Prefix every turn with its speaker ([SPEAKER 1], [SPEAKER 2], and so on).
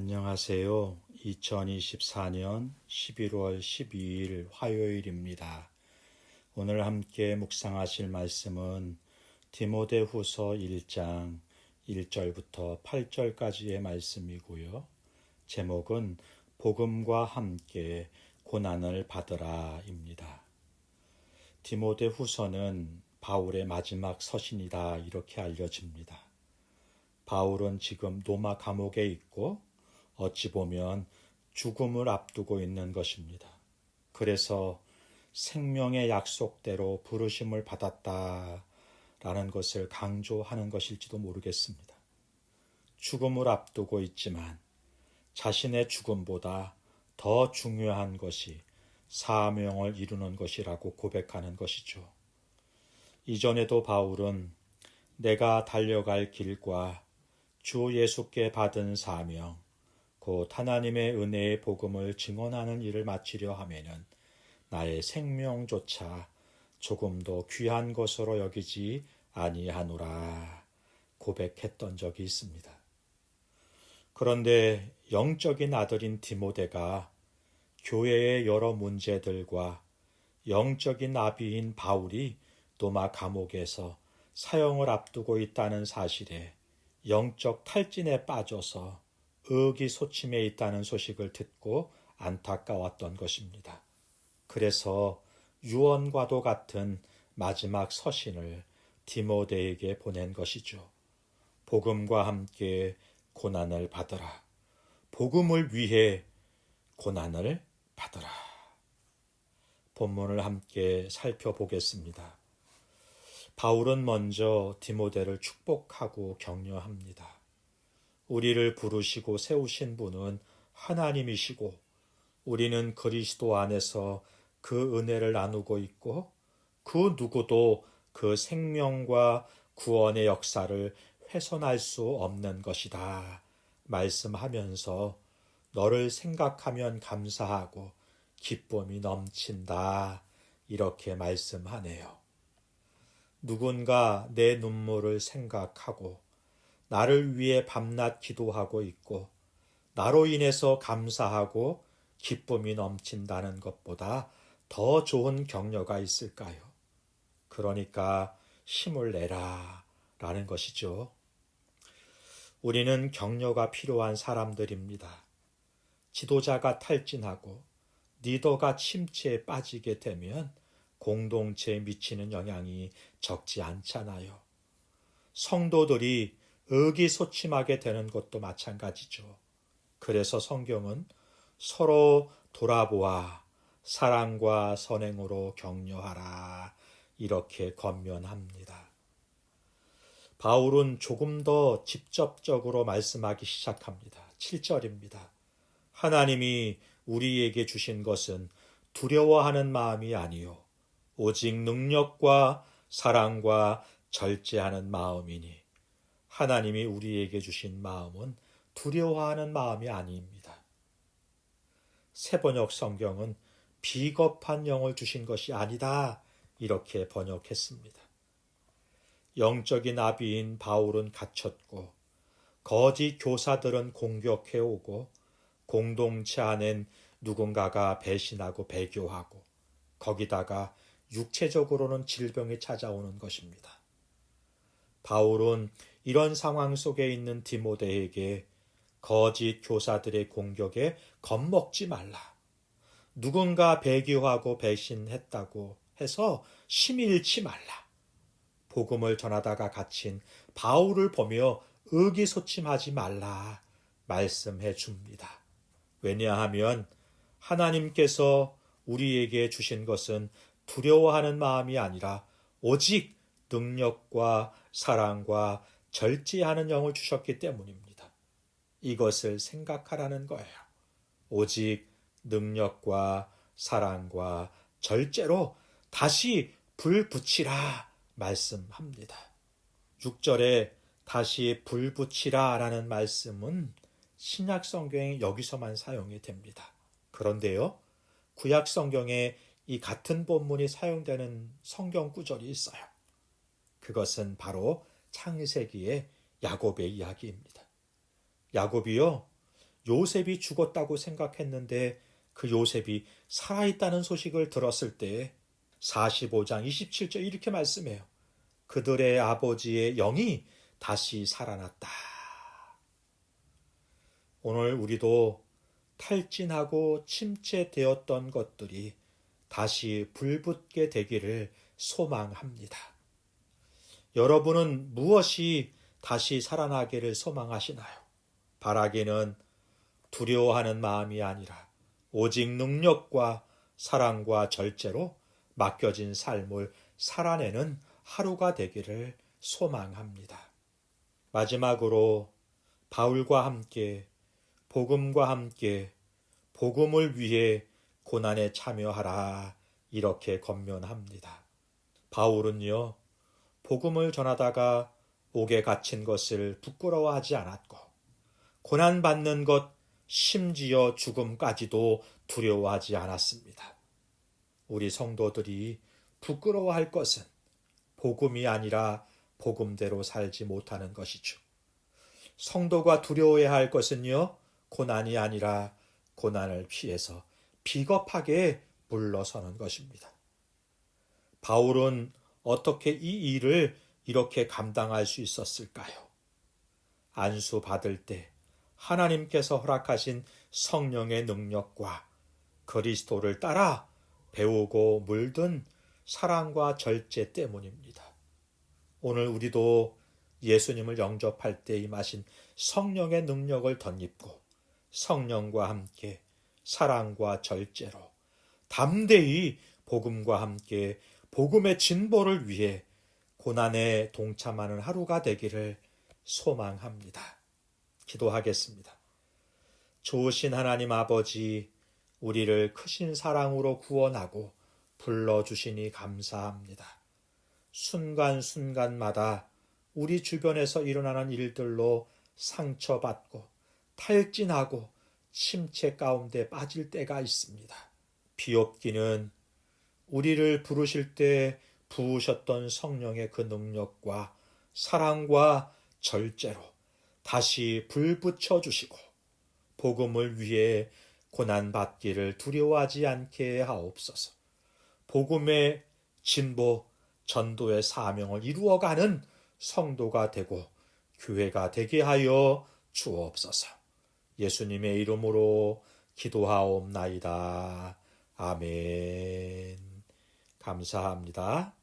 [SPEAKER 1] 안녕하세요. 2024년 11월 12일 화요일입니다. 오늘 함께 묵상하실 말씀은 디모데후서 1장 1절부터 8절까지의 말씀이고요. 제목은 복음과 함께 고난을 받으라입니다. 디모데후서는 바울의 마지막 서신이다 이렇게 알려집니다. 바울은 지금 로마 감옥에 있고 어찌 보면 죽음을 앞두고 있는 것입니다. 그래서 생명의 약속대로 부르심을 받았다라는 것을 강조하는 것일지도 모르겠습니다. 죽음을 앞두고 있지만 자신의 죽음보다 더 중요한 것이 사명을 이루는 것이라고 고백하는 것이죠. 이전에도 바울은 내가 달려갈 길과 주 예수께 받은 사명, 곧 하나님의 은혜의 복음을 증언하는 일을 마치려 하면은 나의 생명조차 조금도 귀한 것으로 여기지 아니하노라 고백했던 적이 있습니다. 그런데 영적인 아들인 디모데가 교회의 여러 문제들과 영적인 아비인 바울이 로마 감옥에서 사형을 앞두고 있다는 사실에 영적 탈진에 빠져서 의기소침해 있다는 소식을 듣고 안타까웠던 것입니다. 그래서 유언과도 같은 마지막 서신을 디모데에게 보낸 것이죠. 복음과 함께 고난을 받으라. 복음을 위해 고난을 받으라. 본문을 함께 살펴보겠습니다. 바울은 먼저 디모데를 축복하고 격려합니다. 우리를 부르시고 세우신 분은 하나님이시고 우리는 그리스도 안에서 그 은혜를 나누고 있고 그 누구도 그 생명과 구원의 역사를 훼손할 수 없는 것이다 말씀하면서 너를 생각하면 감사하고 기쁨이 넘친다 이렇게 말씀하네요. 누군가 내 눈물을 생각하고 나를 위해 밤낮 기도하고 있고 나로 인해서 감사하고 기쁨이 넘친다는 것보다 더 좋은 격려가 있을까요? 그러니까 힘을 내라 라는 것이죠. 우리는 격려가 필요한 사람들입니다. 지도자가 탈진하고 리더가 침체에 빠지게 되면 공동체에 미치는 영향이 적지 않잖아요. 성도들이 의기소침하게 되는 것도 마찬가지죠. 그래서 성경은 서로 돌아보아 사랑과 선행으로 격려하라 이렇게 권면합니다. 바울은 조금 더 직접적으로 말씀하기 시작합니다. 7절입니다. 하나님이 우리에게 주신 것은 두려워하는 마음이 아니요 오직 능력과 사랑과 절제하는 마음이니 하나님이 우리에게 주신 마음은 두려워하는 마음이 아닙니다. 새번역 성경은 비겁한 영을 주신 것이 아니다 이렇게 번역했습니다. 영적인 아비인 바울은 갇혔고 거짓 교사들은 공격해오고 공동체 안엔 누군가가 배신하고 배교하고 거기다가 육체적으로는 질병이 찾아오는 것입니다. 바울은 이런 상황 속에 있는 디모데에게 거짓 교사들의 공격에 겁먹지 말라. 누군가 배교하고 배신했다고 해서 심히 잃지 말라. 복음을 전하다가 갇힌 바울을 보며 의기소침하지 말라 말씀해 줍니다. 왜냐하면 하나님께서 우리에게 주신 것은 두려워하는 마음이 아니라 오직 능력과 사랑과 절제하는 영을 주셨기 때문입니다. 이것을 생각하라는 거예요. 오직 능력과 사랑과 절제로 다시 불 붙이라 말씀합니다. 6절에 다시 불 붙이라 라는 말씀은 신약 성경에 여기서만 사용이 됩니다. 그런데요, 구약 성경에 이 같은 본문이 사용되는 성경 구절이 있어요. 그것은 바로 창세기의 야곱의 이야기입니다. 야곱이요, 요셉이 죽었다고 생각했는데 그 요셉이 살아있다는 소식을 들었을 때 45장 27절 이렇게 말씀해요. 그들의 아버지의 영이 다시 살아났다. 오늘 우리도 탈진하고 침체되었던 것들이 다시 불붙게 되기를 소망합니다. 여러분은 무엇이 다시 살아나기를 소망하시나요? 바라기는 두려워하는 마음이 아니라 오직 능력과 사랑과 절제로 맡겨진 삶을 살아내는 하루가 되기를 소망합니다. 마지막으로 바울과 함께 복음과 함께 복음을 위해 고난에 참여하라 이렇게 권면합니다. 바울은요, 복음을 전하다가 옥에 갇힌 것을 부끄러워하지 않았고 고난받는 것 심지어 죽음까지도 두려워하지 않았습니다. 우리 성도들이 부끄러워할 것은 복음이 아니라 복음대로 살지 못하는 것이죠. 성도가 두려워해야 할 것은요, 고난이 아니라 고난을 피해서 비겁하게 물러서는 것입니다. 바울은 어떻게 이 일을 이렇게 감당할 수 있었을까요? 안수 받을 때 하나님께서 허락하신 성령의 능력과 그리스도를 따라 배우고 물든 사랑과 절제 때문입니다. 오늘 우리도 예수님을 영접할 때 임하신 성령의 능력을 덧입고 성령과 함께 사랑과 절제로 담대히 복음과 함께 복음의 진보를 위해 고난에 동참하는 하루가 되기를 소망합니다. 기도하겠습니다. 좋으신 하나님 아버지, 우리를 크신 사랑으로 구원하고 불러주시니 감사합니다. 순간순간마다 우리 주변에서 일어나는 일들로 상처받고 탈진하고 침체 가운데 빠질 때가 있습니다. 비옵기는 우리를 부르실 때 부으셨던 성령의 그 능력과 사랑과 절제로 다시 불붙여 주시고 복음을 위해 고난받기를 두려워하지 않게 하옵소서. 복음의 진보, 전도의 사명을 이루어가는 성도가 되고 교회가 되게 하여 주옵소서. 예수님의 이름으로 기도하옵나이다. 아멘. 감사합니다.